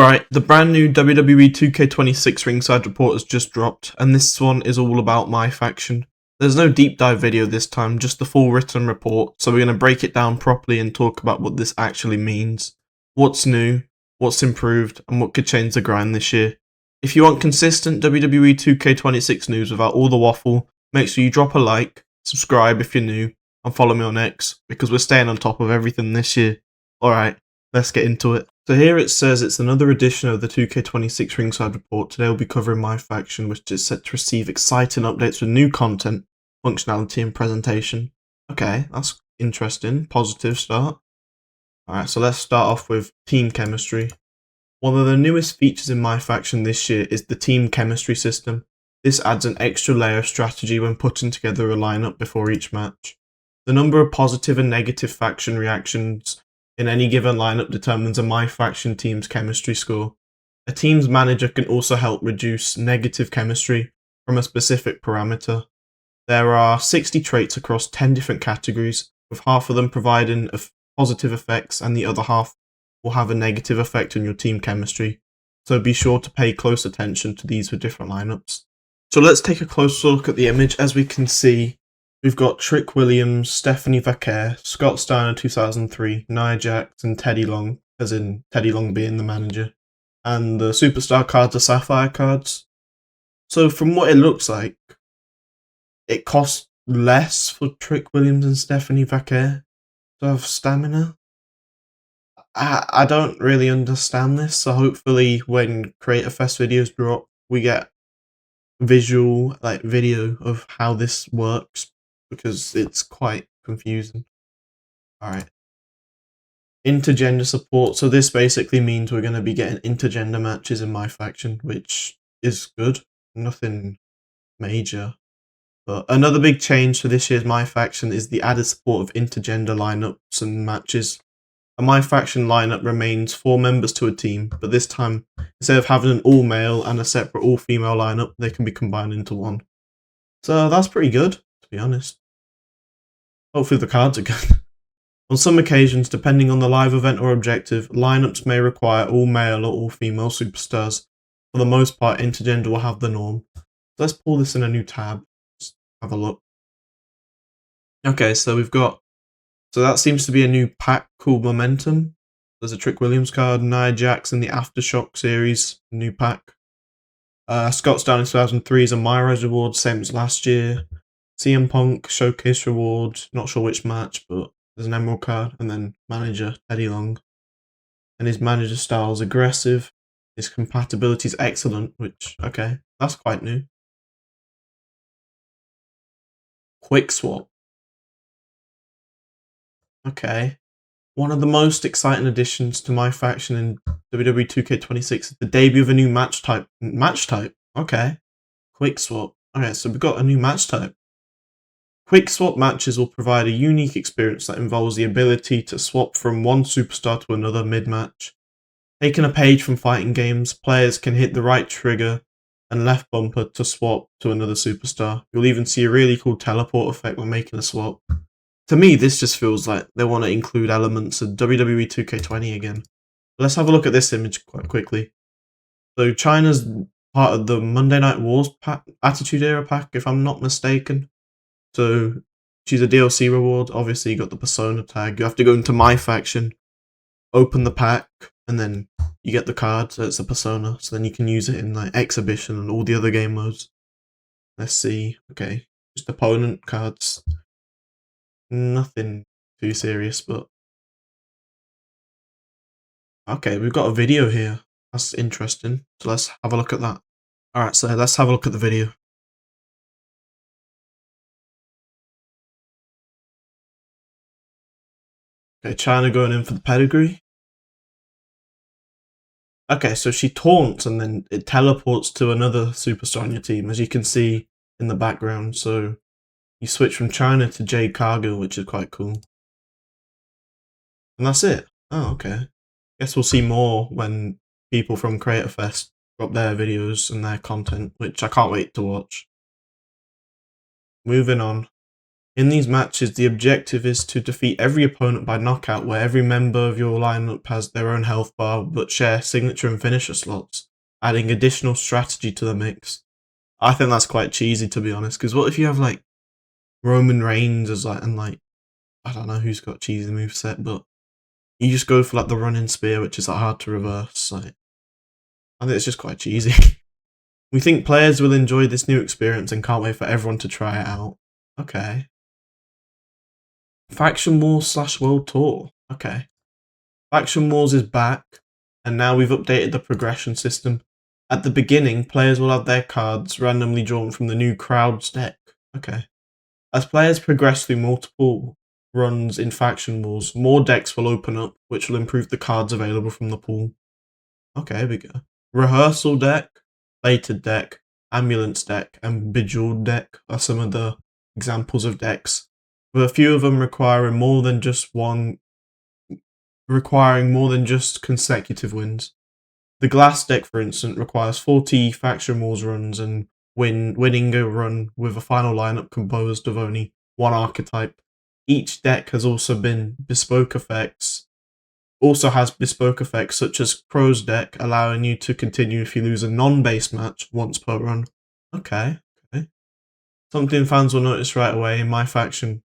Alright, the brand new WWE 2K26 Ringside report has just dropped, and this one is all about MyFaction. There's no deep dive video this time, just the full written report, so we're going to break it down properly and talk about what this actually means, what's new, what's improved, and what could change the grind this year. If you want consistent WWE 2K26 news without all the waffle, make sure you drop a like, subscribe if you're new, and follow me on X, because we're staying on top of everything this year. Alright, let's get into it. So here it says it's another edition of the 2K26 Ringside Report. Today we'll be covering MyFaction, which is set to receive exciting updates with new content, functionality and presentation. Okay, that's interesting. Positive start. Alright, so let's start off with team chemistry. One of the newest features in MyFaction this year is the team chemistry system. This adds an extra layer of strategy when putting together a lineup before each match. The number of positive and negative faction reactions in any given lineup determines a MyFaction team's chemistry score. A team's manager can also help reduce negative chemistry from a specific parameter. There are 60 traits across 10 different categories, with half of them providing positive effects and the other half will have a negative effect on your team chemistry, so be sure to pay close attention to these for different lineups. So let's take a closer look at the image. As we can see, we've got Trick Williams, Stephanie Vaquer, Scott Steiner 2003, Nia Jax, and Teddy Long, as in Teddy Long being the manager. And the Superstar cards are Sapphire cards. So from what it looks like, it costs less for Trick Williams and Stephanie Vaquer to have stamina. I don't really understand this, so hopefully when Creator Fest videos drop, we get visual video of how this works, because it's quite confusing. Alright. Intergender support. So this basically means we're going to be getting intergender matches in MyFaction, which is good. Nothing major. But another big change for this year's MyFaction is the added support of intergender lineups and matches. A MyFaction lineup remains 4 members to a team, but this time, instead of having an all-male and a separate all-female lineup, they can be combined into one. So that's pretty good, to be honest. Hopefully the cards are good. On some occasions, depending on the live event or objective, lineups may require all-male or all-female superstars. For the most part, intergender will have the norm. Let's pull this in a new tab. Let's have a look. Okay, so we've got... So that seems to be a new pack called Momentum. There's a Trick Williams card, Nia Jax in the Aftershock series, new pack. Scott Steiner 2003 is a MyRise reward, same as last year. CM Punk Showcase reward, not sure which match, but there's an Emerald card. And then manager, Teddy Long. And his manager style is aggressive. His compatibility is excellent, which, okay, that's quite new. Quick swap. Okay. One of the most exciting additions to MyFaction in WWE 2K26 is the debut of a new match type. Match type? Okay. Quick swap. Okay, so we've got a new match type. Quick swap matches will provide a unique experience that involves the ability to swap from one superstar to another mid-match. Taking a page from fighting games, players can hit the right trigger and left bumper to swap to another superstar. You'll even see a really cool teleport effect when making a swap. To me, this just feels like they want to include elements of WWE 2K20 again. Let's have a look at this image quite quickly. So China's part of the Monday Night Wars pack, Attitude Era pack, if I'm not mistaken. So she's a DLC reward. Obviously, you got the Persona tag. You have to go into MyFaction, open the pack, and then you get the card. So it's a Persona. So then you can use it in like Exhibition and all the other game modes. Let's see. Okay, just opponent cards. Nothing too serious, but okay, we've got a video here. That's interesting. So let's have a look at that. Alright, so let's have a look at the video. Okay, China going in for the pedigree. Okay, so she taunts and then it teleports to another superstar on your team, as you can see in the background. So you switch from China to Jade Cargill, which is quite cool. And that's it. Oh, okay. Guess we'll see more when people from Creator Fest drop their videos and their content, which I can't wait to watch. Moving on. In these matches, the objective is to defeat every opponent by knockout, where every member of your lineup has their own health bar but share signature and finisher slots, adding additional strategy to the mix. I think that's quite cheesy, to be honest, because what if you have like Roman Reigns as like, and like, I don't know who's got cheesy moveset, but you just go for like the running spear, which is like hard to reverse. Like, I think it's just quite cheesy. We think players will enjoy this new experience and can't wait for everyone to try it out. Okay. Faction Wars / World Tour. Okay. Faction Wars is back, and now we've updated the progression system. At the beginning, players will have their cards randomly drawn from the new Crowds deck. Okay. As players progress through multiple runs in Faction Wars, more decks will open up, which will improve the cards available from the pool. Okay, here we go. Rehearsal deck, Fated deck, Ambulance deck, and Bejeweled deck are some of the examples of decks, with a few of them requiring more than just consecutive wins. The Glass deck, for instance, requires 40 Faction Wars runs and winning a run with a final lineup composed of only one archetype. Each deck has also bespoke effects such as Crow's deck, allowing you to continue if you lose a non-base match once per run. Okay. Something fans will notice right away in Faction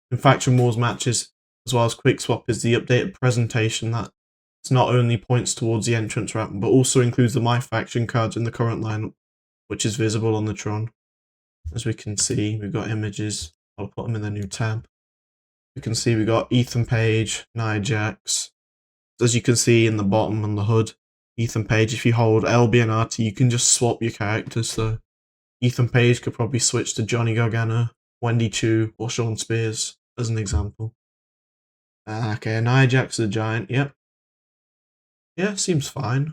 Wars matches, as well as Quick Swap, is the updated presentation that not only points towards the entrance ramp, but also includes the MyFaction cards in the current lineup, which is visible on the Tron. As we can see, we've got images. I'll put them in the new tab. We can see we've got Ethan Page, Nia Jax. As you can see in the bottom on the hood, Ethan Page, if you hold LB and RT, you can just swap your characters. So Ethan Page could probably switch to Johnny Gargano, Wendy Chu, or Sean Spears, as an example. Okay, Nia Jax is a giant, yep. Yeah, seems fine.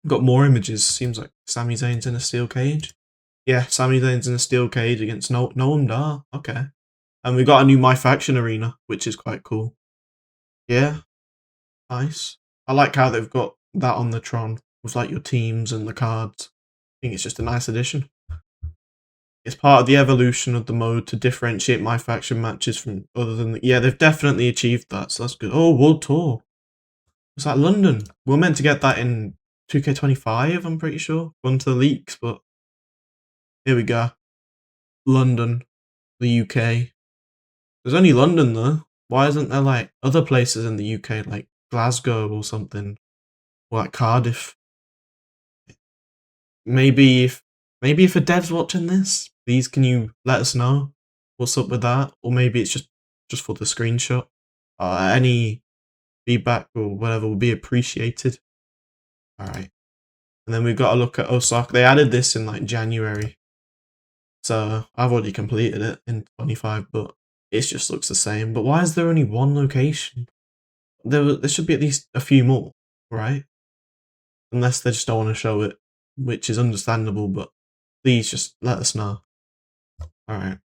Got more images, seems like Sami Zayn's in a steel cage. Yeah, Sami Zayn's in a steel cage against Noam Dar, okay. And we got a new MyFaction arena, which is quite cool. Yeah, nice. I like how they've got that on the Tron, with like your teams and the cards. I think it's just a nice addition. It's part of the evolution of the mode to differentiate MyFaction matches from other than... Yeah, they've definitely achieved that, so that's good. Oh, World Tour. Was that London? We were meant to get that in 2K25, I'm pretty sure. Gone to the leaks, but... Here we go. London. The UK. There's only London, though. Why isn't there, like, other places in the UK, like Glasgow or something? Or, like, Cardiff? Maybe if a dev's watching this, please can you let us know what's up with that? Or maybe it's just for the screenshot. Any feedback or whatever will be appreciated. Alright. And then we've got to look at Osaka. They added this in like January. So I've already completed it in 25, but it just looks the same. But why is there only one location? There should be at least a few more, right? Unless they just don't want to show it, which is understandable, but please just let us know. Alright.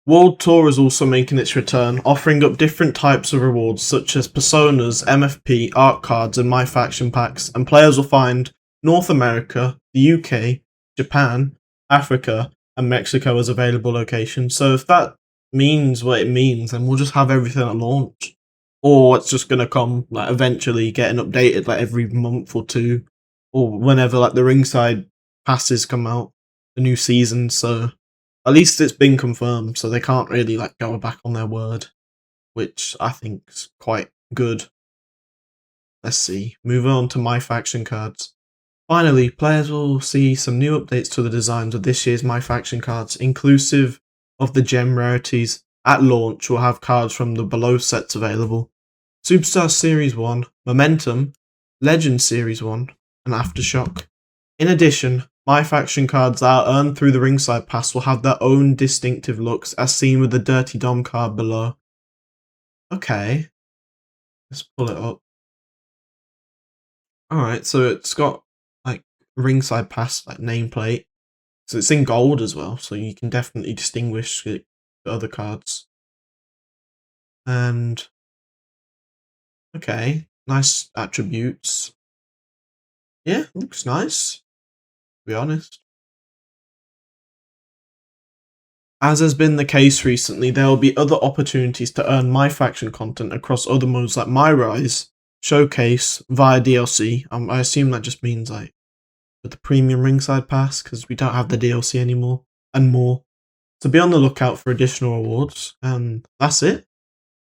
World Tour is also making its return, offering up different types of rewards such as Personas, MFP, Art Cards, and MyFaction packs, and players will find North America, the UK, Japan, Africa, and Mexico as available locations. So if that means what it means, then we'll just have everything at launch. Or it's just gonna come like eventually getting updated like every month or two. Or whenever like the Ringside passes come out, the new season, so at least it's been confirmed, so they can't really like go back on their word, which I think is quite good. Let's see. Moving on to MyFaction cards. Finally, players will see some new updates to the designs of this year's MyFaction cards, inclusive of the gem rarities. At launch, we'll have cards from the below sets available: Superstar Series 1, Momentum, Legend Series 1, and Aftershock. In addition, MyFaction cards that are earned through the Ringside Pass will have their own distinctive looks, as seen with the Dirty Dom card below. Okay. Let's pull it up. Alright, so it's got like Ringside Pass like nameplate. So it's in gold as well, so you can definitely distinguish the other cards. And okay, nice attributes. Yeah, looks nice, to be honest. As has been the case recently, there will be other opportunities to earn MyFaction content across other modes like My Rise, Showcase, via DLC. I assume that just means like with the premium Ringside Pass, because we don't have the DLC anymore, and more. So be on the lookout for additional rewards, and that's it.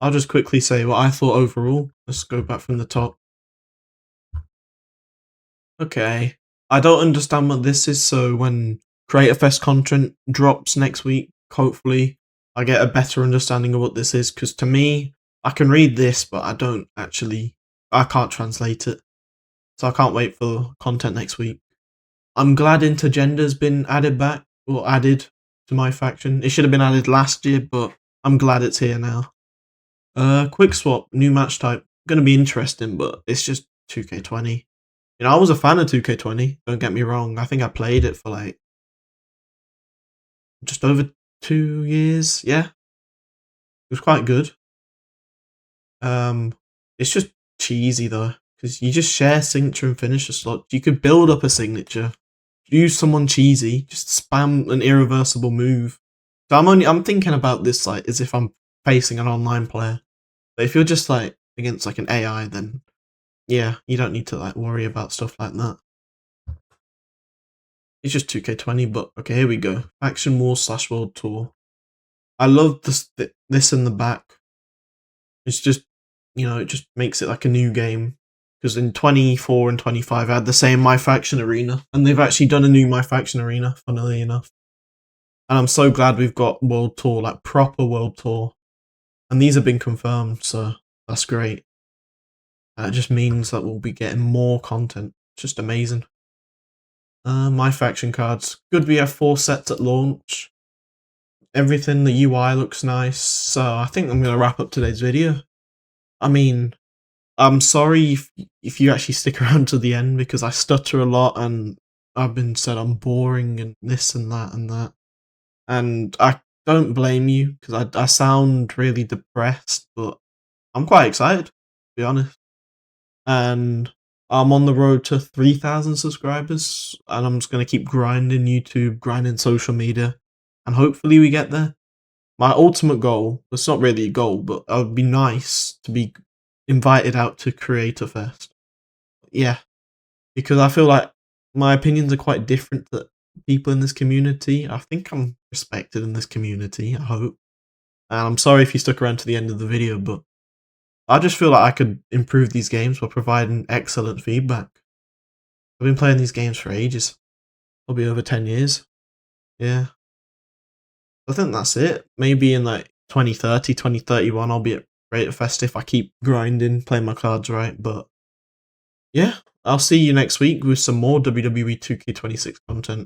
I'll just quickly say what I thought overall. Let's go back from the top. Okay. I don't understand what this is, so when Creator Fest content drops next week, hopefully I get a better understanding of what this is, because to me, I can read this, but I can't translate it. So I can't wait for content next week. I'm glad Intergender's been added back, or added to MyFaction. It should have been added last year, but I'm glad it's here now. Quick swap, new match type. Gonna be interesting, but it's just 2K20. You know, I was a fan of 2K20, don't get me wrong. I think I played it for like just over 2 years. Yeah, it was quite good. It's just cheesy though, because you just share signature and finisher slots. You could build up a signature, use someone cheesy, just spam an irreversible move. So I'm thinking about this like as if I'm facing an online player. But if you're just like against like an AI, then yeah, you don't need to like worry about stuff like that. It's just 2K20, but okay, here we go. Faction Wars / World Tour. I love this in the back. It's just, you know, it just makes it like a new game. Because in 24 and 25, I had the same MyFaction Arena. And they've actually done a new MyFaction Arena, funnily enough. And I'm so glad we've got World Tour, like proper World Tour. And these have been confirmed, so that's great. That just means that we'll be getting more content. It's just amazing. MyFaction cards. Good, we have 4 sets at launch. Everything, the UI looks nice. So I think I'm going to wrap up today's video. I mean, I'm sorry if you actually stick around to the end, because I stutter a lot and I've been said I'm boring and this and that and that. And I don't blame you, because I sound really depressed, but I'm quite excited, to be honest. And I'm on the road to 3,000 subscribers, and I'm just going to keep grinding YouTube, grinding social media, and hopefully we get there. My ultimate goal, it's not really a goal, but it would be nice to be invited out to Creator Fest. Yeah, because I feel like my opinions are quite different to people in this community. I think I'm respected in this community, I hope. And I'm sorry if you stuck around to the end of the video, but I just feel like I could improve these games by providing excellent feedback. I've been playing these games for ages. Probably over 10 years. Yeah. I think that's it. Maybe in like 2030, 2031, I'll be at Creator Fest if I keep grinding, playing my cards right. But yeah, I'll see you next week with some more WWE 2K26 content.